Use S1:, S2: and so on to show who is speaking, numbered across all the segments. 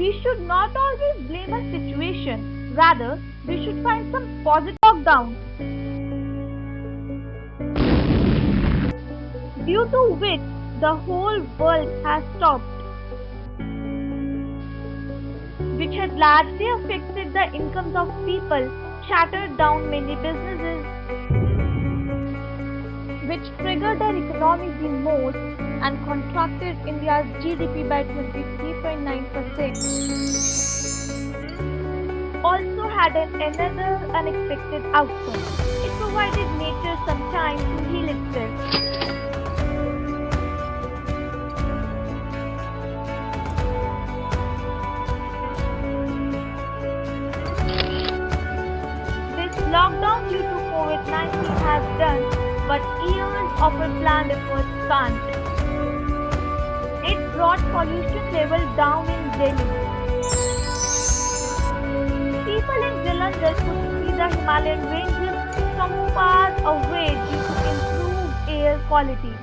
S1: we should not always blame a situation. Rather, we should find some positive lockdown, due to which the whole world has stopped, which had largely affected the incomes of people, shattered down many businesses, which triggered their economy the most and contracted India's GDP by 23.9%. Also had another unexpected outcome. It provided nature some time to heal itself. Lockdown due to COVID-19 has done what years of a planned efforts can't. It brought pollution level down in Delhi. People in Jalandhar could see the Himalayan ranges from far away due to improved air quality.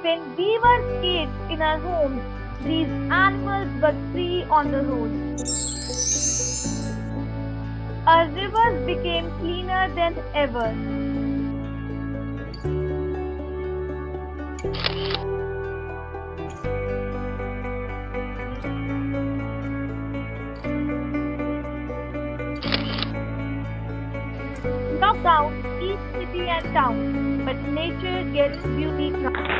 S1: When we were kids in our homes, these animals were free on the road. Our rivers became cleaner than ever. Lockdown each city and town, but nature gets beauty crowned.